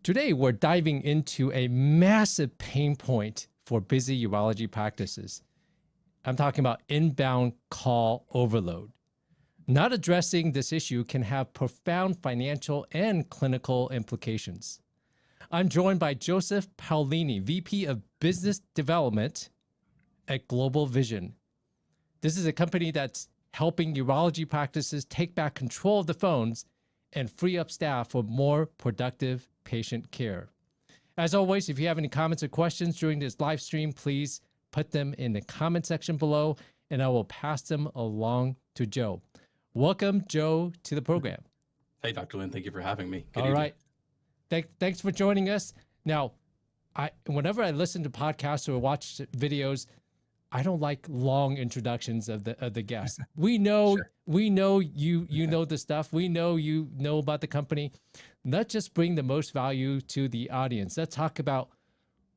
Today, we're diving into a massive pain point for busy urology practices. I'm talking about inbound call overload. Not addressing this issue can have profound financial and clinical implications. I'm joined by Joseph Paolini, VP of Business Development at Global Vision. This is a company that's helping urology practices take back control of the phones and free up staff for more productive patient care. As always, if you have any comments or questions during this live stream, please put them in the comment section below and I will pass them along to Joe. Welcome, Joe, to the program. Hey, Dr. Lin, thank you for having me. Good evening. Thanks for joining us. Now, whenever I listen to podcasts or watch videos, I don't like long introductions of the guests. We know Sure. we know you know the stuff. We know you know about the company. Let's just bring the most value to the audience. Let's talk about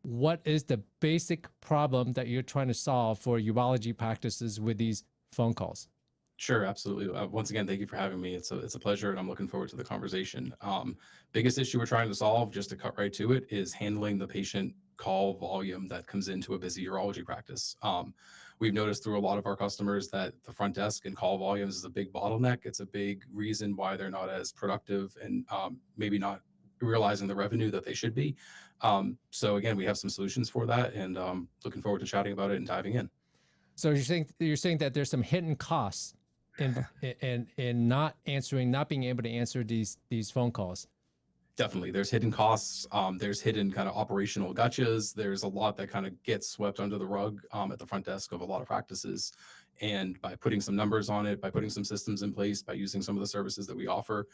what is the basic problem that you're trying to solve for urology practices with these phone calls. Sure, absolutely. Once again, thank you for having me. It's a pleasure, and I'm looking forward to the conversation. Biggest issue we're trying to solve, just to cut right to it, is handling the patient call volume that comes into a busy urology practice. We've noticed through a lot of our customers that the front desk and call volumes is a big bottleneck. It's a big reason why they're not as productive and maybe not realizing the revenue that they should be. So again, we have some solutions for that, and looking forward to chatting about it and diving in. So you're saying that there's some hidden costs in not being able to answer these phone calls. Definitely. There's hidden costs. There's hidden kind of operational gotchas. There's a lot that kind of gets swept under the rug at the front desk of a lot of practices. And by putting some numbers on it, by putting some systems in place, by using some of the services that we offer,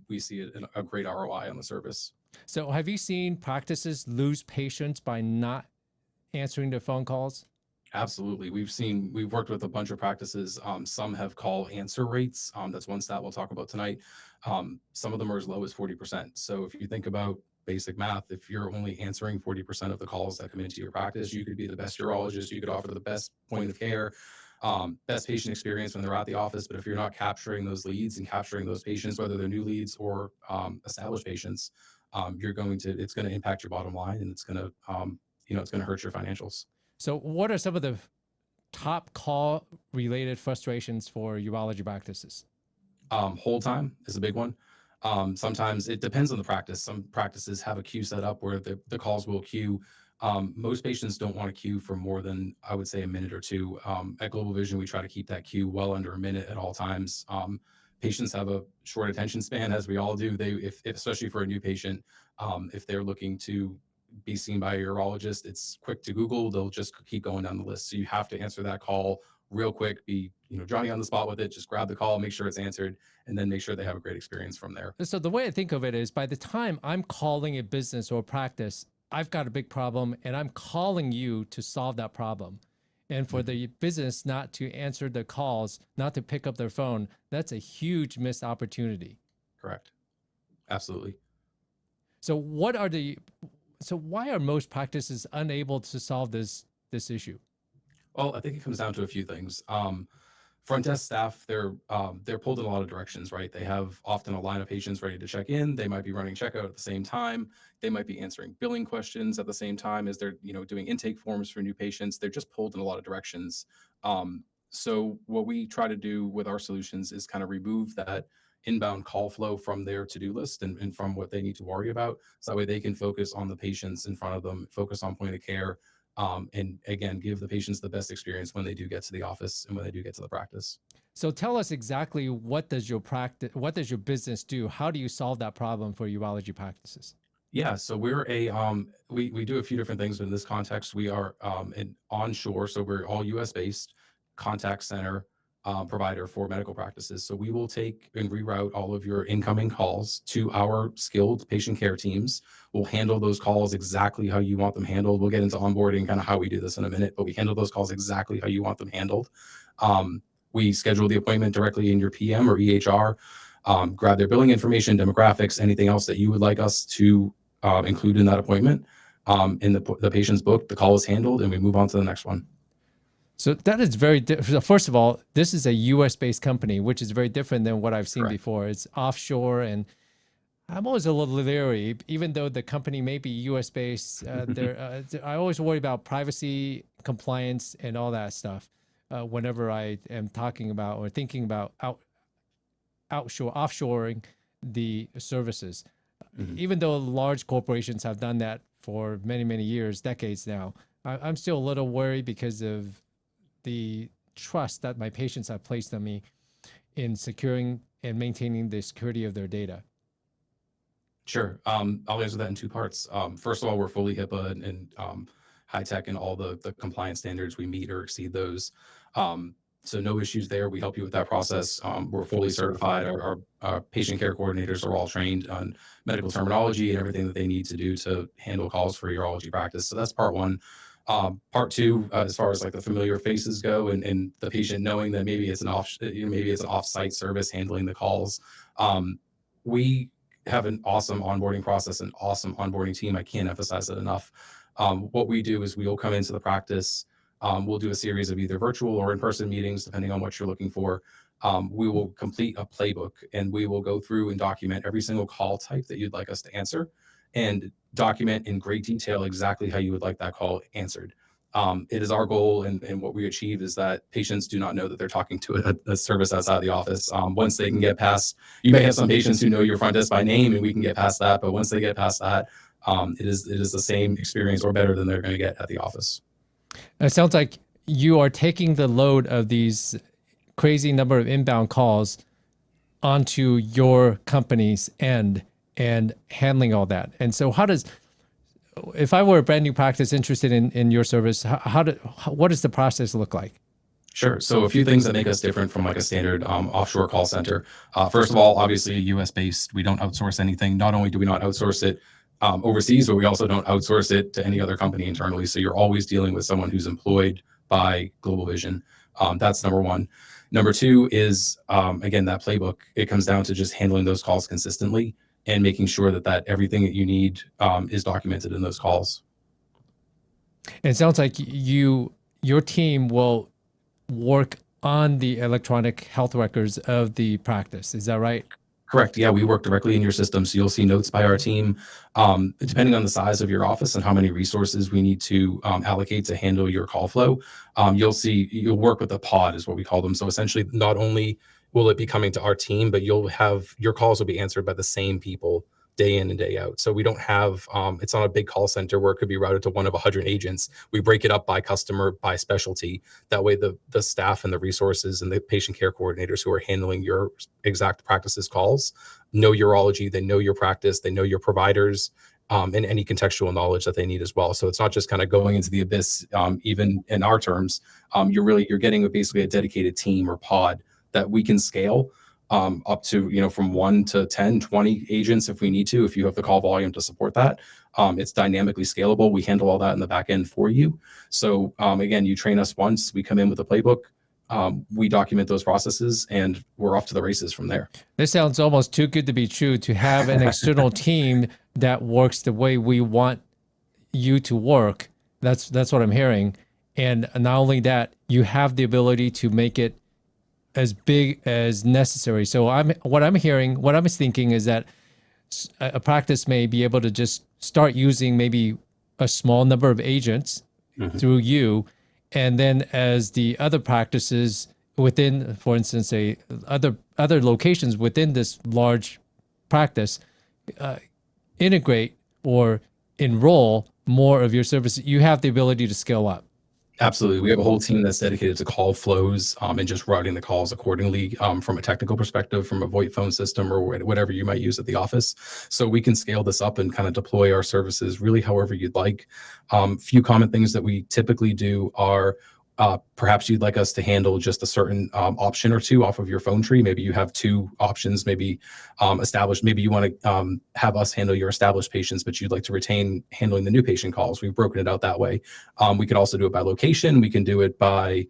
we see a great ROI on the service. So have you seen practices lose patients by not answering their phone calls? Absolutely. We've worked with a bunch of practices. Some have call answer rates. That's one stat we'll talk about tonight. Some of them are as low as 40%. So if you think about basic math, if you're only answering 40% of the calls that come into your practice, you could be the best urologist, you could offer the best point of care, best patient experience when they're at the office. But if you're not capturing those leads and capturing those patients, whether they're new leads or established patients, it's going to impact your bottom line, and it's going to hurt your financials. So what are some of the top call related frustrations for urology practices? Hold time is a big one. Sometimes it depends on the practice. Some practices have a queue set up where the calls will queue. Most patients don't want to queue for more than, I would say, a minute or two. At Global Vision, we try to keep that queue well under a minute at all times. Patients have a short attention span, as we all do. Especially for a new patient, if they're looking to be seen by a urologist, it's quick to Google. They'll just keep going down the list. So you have to answer that call real quick, be Johnny on the spot with it. Just grab the call, make sure it's answered, and then make sure they have a great experience from there. So the way I think of it is, by the time I'm calling a business or a practice, I've got a big problem and I'm calling you to solve that problem. And for the business not to answer the calls, not to pick up their phone, that's a huge missed opportunity. Correct. Absolutely. So why are most practices unable to solve this issue? Well, I think it comes down to a few things. Front desk staff, they're pulled in a lot of directions, right? They have often a line of patients ready to check in. They might be running checkout at the same time. They might be answering billing questions at the same time as they're doing intake forms for new patients. They're just pulled in a lot of directions. So what we try to do with our solutions is kind of remove that inbound call flow from their to-do list and from what they need to worry about. So that way they can focus on the patients in front of them, focus on point of care, and again, give the patients the best experience when they do get to the office and when they do get to the practice. So tell us exactly, what does your business do? How do you solve that problem for urology practices? Yeah, so we're we do a few different things in this context. We are an onshore, so we're all US based contact center provider for medical practices. So we will take and reroute all of your incoming calls to our skilled patient care teams. We'll handle those calls exactly how you want them handled. We'll get into onboarding, kind of how we do this in a minute, but we handle those calls exactly how you want them handled. We schedule the appointment directly in your PM or EHR, grab their billing information, demographics, anything else that you would like us to include in that appointment. In the patient's book, the call is handled, and we move on to the next one. So that is very different. First of all, this is a US based company, which is very different than what I've seen before. It's offshore. And I'm always a little leery, even though the company may be U.S. based. I always worry about privacy, compliance, and all that stuff whenever I am talking about or thinking about offshoring the services. Mhm. Even though large corporations have done that for many, many years, decades now, I'm still a little worried because of the trust that my patients have placed on me in securing and maintaining the security of their data. Sure. I'll answer that in two parts. First of all, we're fully HIPAA and high tech and all the compliance standards. We meet or exceed those. So no issues there. We help you with that process. We're fully certified. Our patient care coordinators are all trained on medical terminology and everything that they need to do to handle calls for urology practice. So that's part one. Part two, as far as like the familiar faces go, and the patient knowing that maybe it's maybe it's an off-site service handling the calls. We have an awesome onboarding process, an awesome onboarding team. I can't emphasize that enough. What we do is we'll come into the practice. We'll do a series of either virtual or in-person meetings, depending on what you're looking for. We will complete a playbook and we will go through and document every single call type that you'd like us to answer and document in great detail exactly how you would like that call answered. It is our goal, and what we achieve is that patients do not know that they're talking to a service outside the office. Once they can get past, you may have some patients who know your front desk by name, and we can get past that. But once they get past that, it is the same experience or better than they're going to get at the office. It sounds like you are taking the load of these crazy number of inbound calls onto your company's end and handling all that. And so if I were a brand new practice interested in your service, what does the process look like? Sure. So a few things that make us different from like a standard offshore call center. First of all, obviously US based. We don't outsource anything. Not only do we not outsource it overseas, but we also don't outsource it to any other company internally. So you're always dealing with someone who's employed by Global Vision. That's number one. Number two is, again, that playbook. It comes down to just handling those calls consistently and making sure that everything that you need is documented in those calls. It sounds like your team will work on the electronic health records of the practice. Is that right? Correct. Yeah, we work directly in your system. So you'll see notes by our team. Depending on the size of your office and how many resources we need to allocate to handle your call flow, you'll work with a pod is what we call them. So essentially, not only will it be coming to our team, but your calls will be answered by the same people day in and day out. So we don't have, it's not a big call center where it could be routed to one of 100 agents. We break it up by customer, by specialty. That way the staff and the resources and the patient care coordinators who are handling your exact practice's calls know urology, they know your practice, they know your providers, and any contextual knowledge that they need as well. So it's not just kind of going into the abyss, even in our terms. You're getting basically a dedicated team or pod that we can scale up to, from 1 to 10, 20 agents if we need to, if you have the call volume to support that. It's dynamically scalable. We handle all that in the back end for you. So again, you train us once, we come in with a playbook, we document those processes, and we're off to the races from there. This sounds almost too good to be true, to have an external team that works the way we want you to work. That's what I'm hearing. And not only that, you have the ability to make it as big as necessary. So what I'm thinking is that a practice may be able to just start using maybe a small number of agents through you, and then as the other practices within, for instance, other locations within this large practice, integrate or enroll more of your services, you have the ability to scale up. Absolutely. We have a whole team that's dedicated to call flows and just routing the calls accordingly from a technical perspective, from a VoIP phone system or whatever you might use at the office. So we can scale this up and kind of deploy our services really however you'd like. Few common things that we typically do are perhaps you'd like us to handle just a certain option or two off of your phone tree. Maybe you have two options, maybe established. Maybe you want to have us handle your established patients, but you'd like to retain handling the new patient calls. We've broken it out that way. We could also do it by location. We can do it by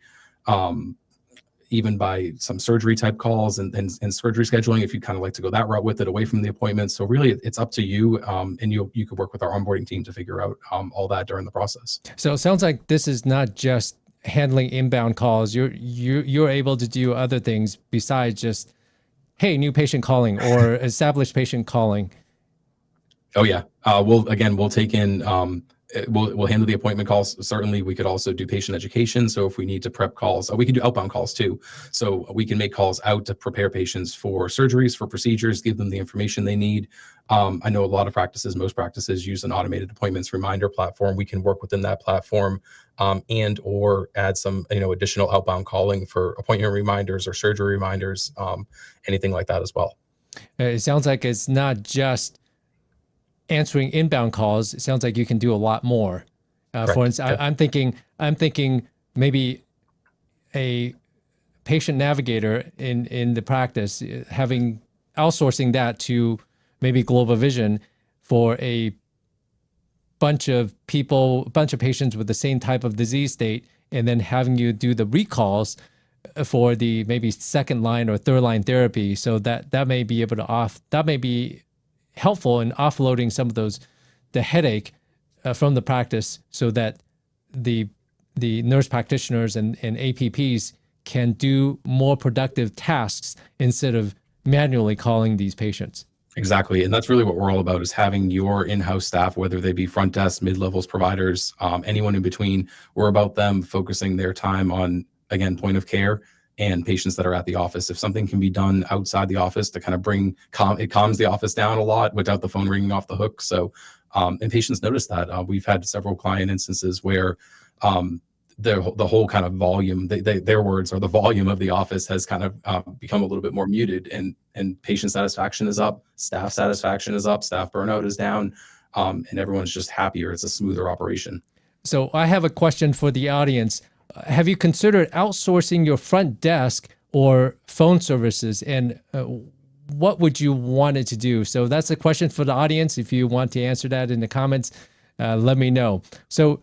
even by some surgery type calls and surgery scheduling, if you kind of like to go that route with it away from the appointment. So really it's up to you, and you could work with our onboarding team to figure out all that during the process. So it sounds like this is not just handling inbound calls. You're able to do other things besides just, hey, new patient calling or established patient calling. Oh yeah. We'll take in, we'll handle the appointment calls. Certainly we could also do patient education. So if we need to prep calls, we can do outbound calls too. So we can make calls out to prepare patients for surgeries, for procedures, give them the information they need. I know a lot of practices, most practices use an automated appointments reminder platform. We can work within that platform, and or add some, additional outbound calling for appointment reminders or surgery reminders, anything like that as well. It sounds like it's not just answering inbound calls. It sounds like you can do a lot more. For instance, Yep. I'm thinking maybe a patient navigator in the practice, having outsourcing that to maybe Global Vision for a bunch of patients with the same type of disease state, and then having you do the recalls for the maybe second line or third line therapy. So that may be able to that may be helpful in offloading some of the headache from the practice, so that the nurse practitioners and APPs can do more productive tasks instead of manually calling these patients. Exactly. And that's really what we're all about, is having your in-house staff, whether they be front desk, mid-levels providers, anyone in between. We're about them focusing their time on, again, point of care and patients that are at the office. If something can be done outside the office to kind of it calms the office down a lot without the phone ringing off the hook. So, and patients notice that. We've had several client instances where, the whole kind of volume, their words are, the volume of the office has kind of become a little bit more muted, and patient satisfaction is up, staff satisfaction is up, staff burnout is down, and everyone's just happier. It's a smoother operation. So I have a question for the audience. Have you considered outsourcing your front desk or phone services, and what would you want it to do? So that's a question for the audience. If you want to answer that in the comments, let me know. So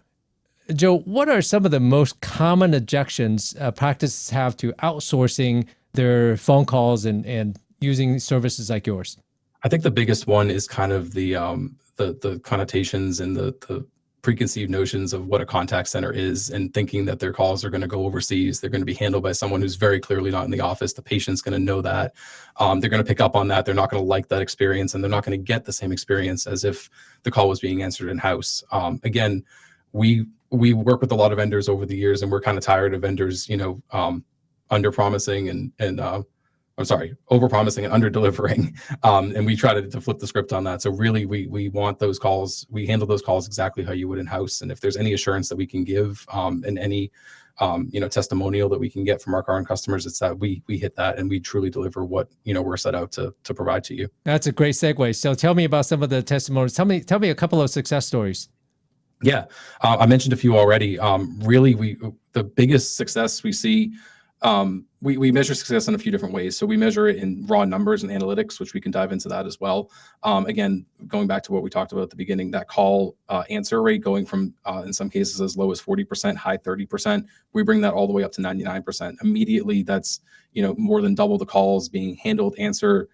Joe, what are some of the most common objections practices have to outsourcing their phone calls and using services like yours? I think the biggest one is kind of the connotations and the preconceived notions of what a contact center is, and thinking that their calls are going to go overseas. They're going to be handled by someone who's very clearly not in the office. The patient's going to know that. They're going to pick up on that. They're not going to like that experience, and they're not going to get the same experience as if the call was being answered in-house. Again, we work with a lot of vendors over the years, and we're kind of tired of vendors, under promising and over promising and under delivering. And we try to flip the script on that. So really we want those calls. We handle those calls exactly how you would in-house. And if there's any assurance that we can give, and any, testimonial that we can get from our current customers, it's that we hit that, and we truly deliver what, we're set out to provide to you. That's a great segue. So tell me about some of the testimonials. Tell me a couple of success stories. Yeah, I mentioned a few already. Really, the biggest success we see, we measure success in a few different ways. So we measure it in raw numbers and analytics, which we can dive into that as well. Again, going back to what we talked about at the beginning, that call answer rate going from, in some cases, as low as 40%, high 30%. We bring that all the way up to 99%. Immediately, that's more than double the calls being handled, answered.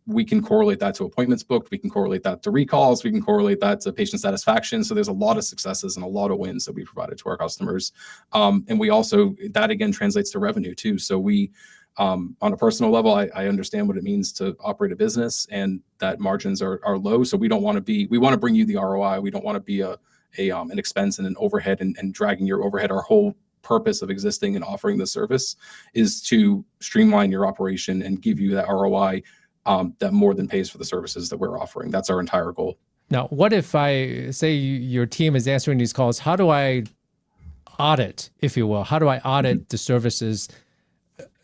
We can correlate that to appointments booked. We can correlate that to recalls. We can correlate that to patient satisfaction. So there's a lot of successes and a lot of wins that we provided to our customers. And we also, that again translates to revenue too. So we, on a personal level, I understand what it means to operate a business, and that margins are low. So we want to bring you the ROI. We don't want to be an expense and an overhead and dragging your overhead. Our whole purpose of existing and offering the service is to streamline your operation and give you that ROI that more than pays for the services that we're offering. That's our entire goal. Now, what if I say your team is answering these calls? How do I audit, if you will? How do I audit the services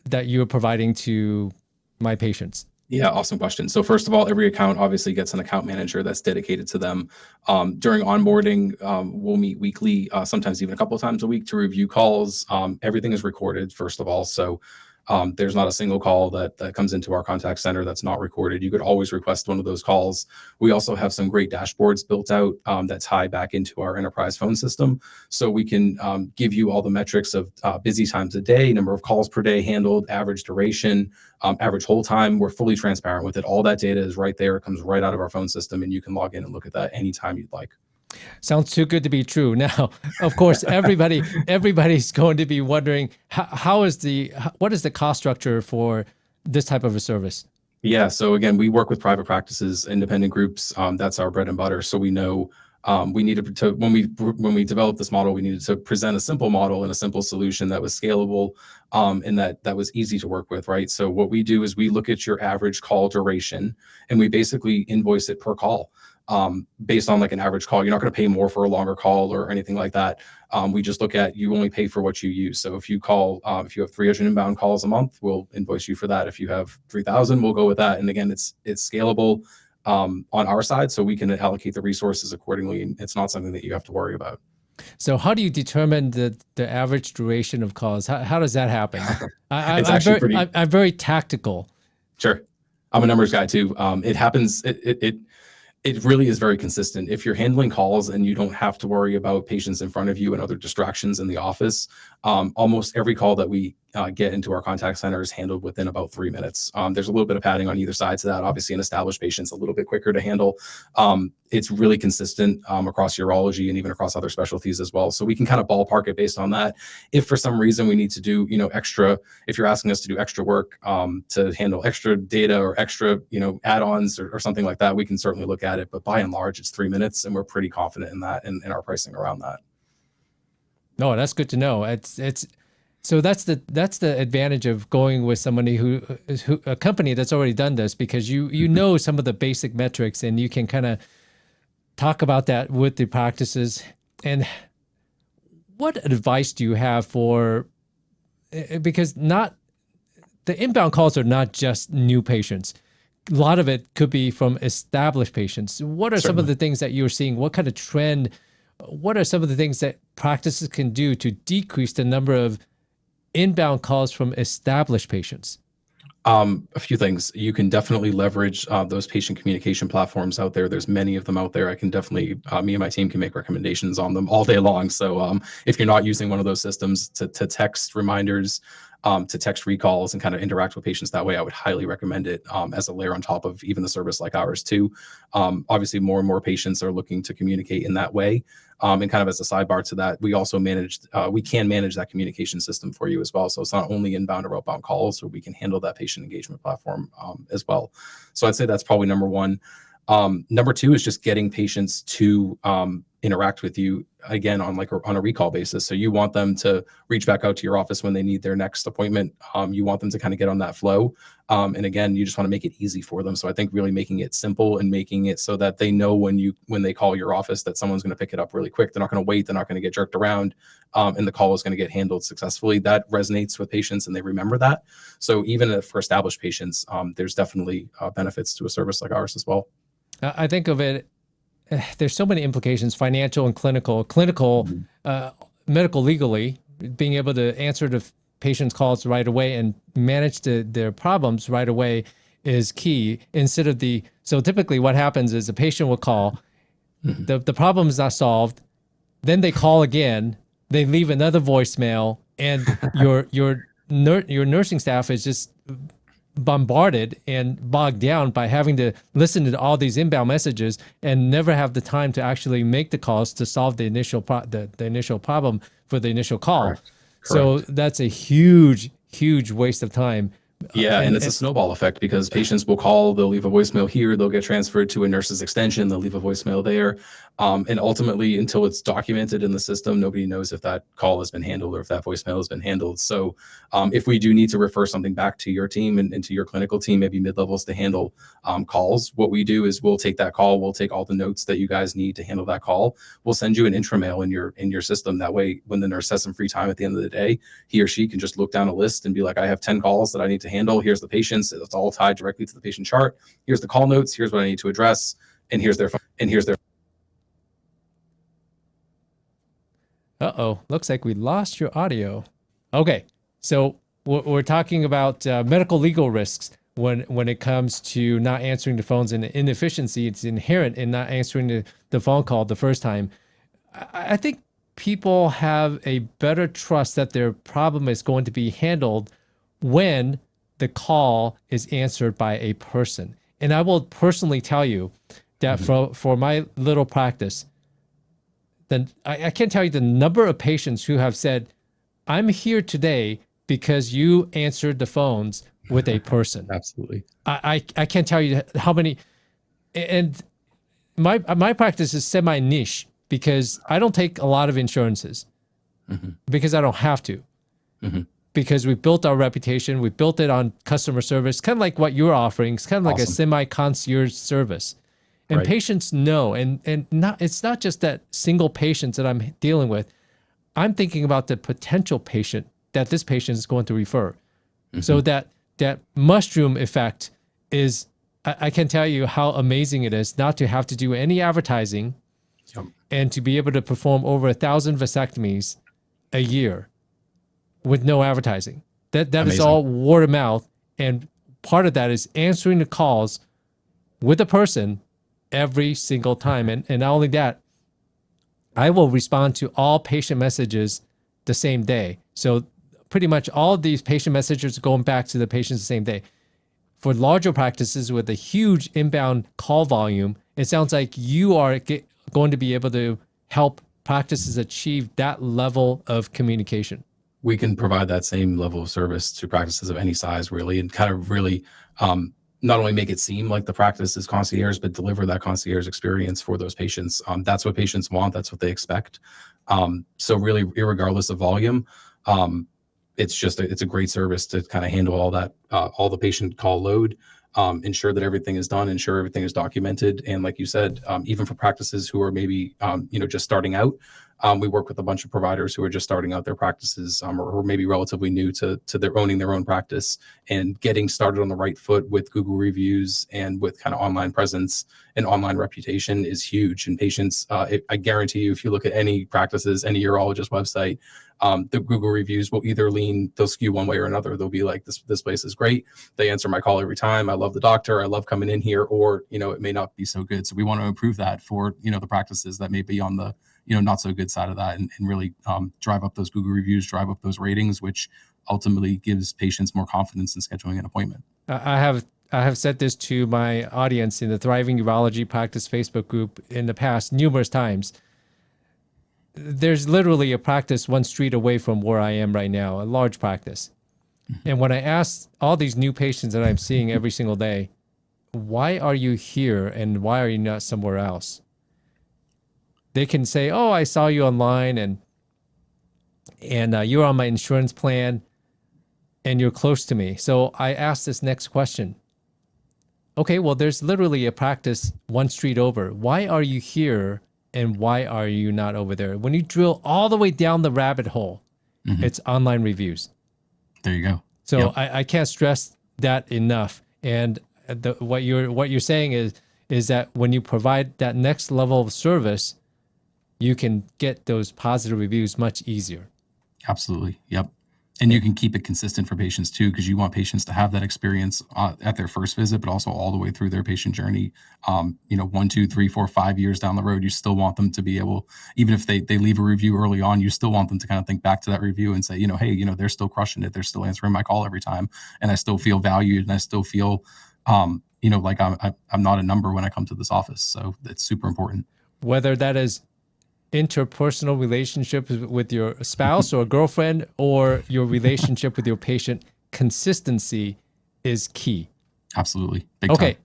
that you're providing to my patients? Yeah, awesome question. So first of all, every account obviously gets an account manager that's dedicated to them. During onboarding, we'll meet weekly, sometimes even a couple of times a week, to review calls. Everything is recorded, first of all. So there's not a single call that comes into our contact center that's not recorded. You could always request one of those calls. We also have some great dashboards built out that tie back into our enterprise phone system. So we can give you all the metrics of busy times a day, number of calls per day handled, average duration, average hold time. We're fully transparent with it. All that data is right there. It comes right out of our phone system, and you can log in and look at that anytime you'd like. Sounds too good to be true. Now, of course, everybody's going to be wondering what is the cost structure for this type of a service? Yeah. So again, we work with private practices, independent groups. That's our bread and butter. So we know we needed to when we developed this model, we needed to present a simple model and a simple solution that was scalable, and that was easy to work with, right? So what we do is we look at your average call duration, and we basically invoice it per call, based on like an average call. You're not going to pay more for a longer call or anything like that. We just look at, you only pay for what you use. So if you call, if you have 300 inbound calls a month, we'll invoice you for that. If you have 3,000, we'll go with that. And again, it's scalable on our side, so we can allocate the resources accordingly. And it's not something that you have to worry about. So how do you determine the average duration of calls? How does that happen? It's actually pretty. I'm very tactical. Sure. I'm a numbers guy too. It happens. It really is very consistent. If you're handling calls and you don't have to worry about patients in front of you and other distractions in the office, almost every call that we get into our contact center is handled within about 3 minutes. There's a little bit of padding on either side to that. Obviously, an established patient's a little bit quicker to handle. It's really consistent across urology and even across other specialties as well. So we can kind of ballpark it based on that. If for some reason we need to do, extra, if you're asking us to do extra work to handle extra data or extra, add-ons or something like that, we can certainly look at it. But by and large, it's 3 minutes, and we're pretty confident in that and in our pricing around that. No, that's good to know. So that's the advantage of going with somebody who a company that's already done this, because you know some of the basic metrics, and you can kind of talk about that with the practices. And what advice do you have for, because not the inbound calls are not just new patients. A lot of it could be from established patients. What are some of the things that you're seeing? What kind of trend? What are some of the things that practices can do to decrease the number of inbound calls from established patients? A few things. You can definitely leverage those patient communication platforms out there. There's many of them out there. I can definitely, me and my team can make recommendations on them all day long. So if you're not using one of those systems to text reminders, to text recalls and kind of interact with patients that way, I would highly recommend it as a layer on top of even the service like ours too. Obviously, more and more patients are looking to communicate in that way. And kind of as a sidebar to that, we also we can manage that communication system for you as well. So it's not only inbound or outbound calls, so we can handle that patient engagement platform as well. So I'd say that's probably number one. Number two is just getting patients to interact with you again on a recall basis. So you want them to reach back out to your office when they need their next appointment. You want them to kind of get on that flow. And again, you just want to make it easy for them. So I think really making it simple and making it so that they know when they call your office that someone's going to pick it up really quick. They're not going to wait. They're not going to get jerked around. And the call is going to get handled successfully. That resonates with patients and they remember that. So even for established patients, there's definitely benefits to a service like ours as well. I think of it, there's so many implications, financial and clinical, medical, legally, being able to answer the patient's calls right away and manage their problems right away is key. So typically what happens is a patient will call, the problem is not solved, then they call again, they leave another voicemail, and your nursing staff is just bombarded and bogged down by having to listen to all these inbound messages and never have the time to actually make the calls to solve the initial problem for the initial call. Correct. So that's a huge waste of time. Yeah, and it's a snowball effect because patients will call, they'll leave a voicemail here, they'll get transferred to a nurse's extension, they'll leave a voicemail there. And ultimately, until it's documented in the system, nobody knows if that call has been handled or if that voicemail has been handled. So if we do need to refer something back to your team and to your clinical team, maybe mid-levels to handle calls, what we do is we'll take that call, we'll take all the notes that you guys need to handle that call. We'll send you an intramail in your system. That way, when the nurse has some free time at the end of the day, he or she can just look down a list and be like, I have 10 calls that I need to handle. Here's the patients. It's all tied directly to the patient chart. Here's the call notes. Here's what I need to address. And here's their phone. And here's their. Uh-oh, looks like we lost your audio. Okay, so we're talking about medical legal risks when it comes to not answering the phones, and inefficiency. It's inherent in not answering the phone call the first time. I think people have a better trust that their problem is going to be handled when the call is answered by a person. And I will personally tell you that for my little practice, then I can't tell you the number of patients who have said, I'm here today because you answered the phones with a person. Absolutely. I can't tell you how many, and my practice is semi niche because I don't take a lot of insurances because I don't have to. Because we built our reputation, we built it on customer service, kind of like what you're offering. It's kind of like a semi-concierge service, and patients know. And it's not just that single patient that I'm dealing with. I'm thinking about the potential patient that this patient is going to refer. So that mushroom effect is, I can tell you how amazing it is not to have to do any advertising, and to be able to perform over 1,000 vasectomies a year with no advertising. That is all word of mouth. And part of that is answering the calls with a person every single time. And not only that, I will respond to all patient messages the same day. So pretty much all of these patient messages are going back to the patients the same day. For larger practices with a huge inbound call volume, it sounds like you are going to be able to help practices achieve that level of communication. We can provide that same level of service to practices of any size, really, and kind of really not only make it seem like the practice is concierge, but deliver that concierge experience for those patients. That's what patients want. That's what they expect. So really, irregardless of volume, it's a great service to kind of handle all that, all the patient call load, ensure that everything is done, ensure everything is documented. And like you said, even for practices who are maybe, just starting out, we work with a bunch of providers who are just starting out their practices, or maybe relatively new to their owning their own practice, and getting started on the right foot with Google reviews and with kind of online presence and online reputation is huge. And patients, I guarantee you, if you look at any practices, any urologist website, the Google reviews will either they'll skew one way or another. They'll be like, this place is great. They answer my call every time. I love the doctor. I love coming in here. Or, it may not be so good. So we want to improve that for, the practices that may be on the, not so good side of that, and really drive up those Google reviews, drive up those ratings, which ultimately gives patients more confidence in scheduling an appointment. I have said this to my audience in the Thriving Urology Practice Facebook group in the past numerous times. There's literally a practice one street away from where I am right now, a large practice. And when I ask all these new patients that I'm seeing every single day, why are you here and why are you not somewhere else? They can say, oh, I saw you online and you're on my insurance plan and you're close to me. So I asked this next question. Okay, well, there's literally a practice one street over. Why are you here and why are you not over there? When you drill all the way down the rabbit hole, it's online reviews. There you go. So I can't stress that enough. And what you're saying is that when you provide that next level of service, you can get those positive reviews much easier. Absolutely. Yep. And you can keep it consistent for patients too, because you want patients to have that experience at their first visit, but also all the way through their patient journey. 1, 2, 3, 4, 5 years down the road, you still want them to be able, even if they leave a review early on, you still want them to kind of think back to that review and say, hey, they're still crushing it. They're still answering my call every time. And I still feel valued and I still feel, like I'm not a number when I come to this office. So it's super important. Whether that is interpersonal relationships with your spouse or girlfriend or your relationship with your patient, consistency is key. Absolutely. Big okay. Time.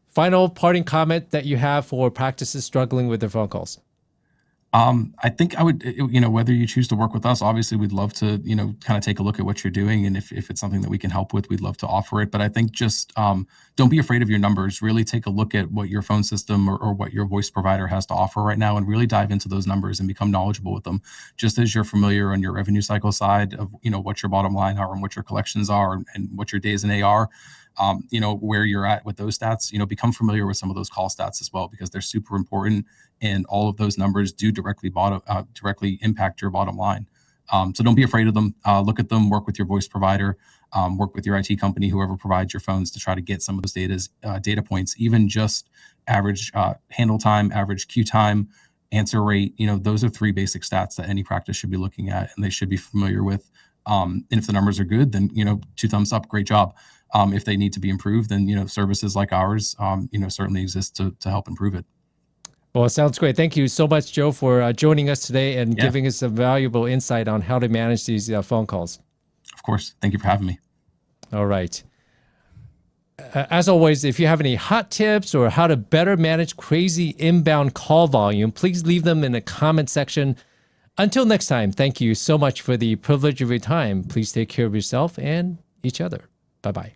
Final parting comment that you have for practices struggling with their phone calls. I think I would, whether you choose to work with us, obviously we'd love to, kind of take a look at what you're doing. And if it's something that we can help with, we'd love to offer it. But I think just don't be afraid of your numbers. Really take a look at what your phone system or what your voice provider has to offer right now and really dive into those numbers and become knowledgeable with them. Just as you're familiar on your revenue cycle side of, what your bottom line are and what your collections are and what your days in AR, where you're at with those stats, become familiar with some of those call stats as well, because they're super important. And all of those numbers do directly impact your bottom line. So don't be afraid of them. Look at them, work with your voice provider, work with your IT company, whoever provides your phones, to try to get some of those data points, even just average handle time, average queue time, answer rate. Those are 3 basic stats that any practice should be looking at and they should be familiar with. And if the numbers are good, then, 2 thumbs up, great job. If they need to be improved, then, services like ours, certainly exist to help improve it. Well, it sounds great. Thank you so much, Joe, for joining us today and giving us a valuable insight on how to manage these phone calls. Of course. Thank you for having me. All right. As always, if you have any hot tips or how to better manage crazy inbound call volume, please leave them in the comment section. Until next time, thank you so much for the privilege of your time. Please take care of yourself and each other. Bye-bye.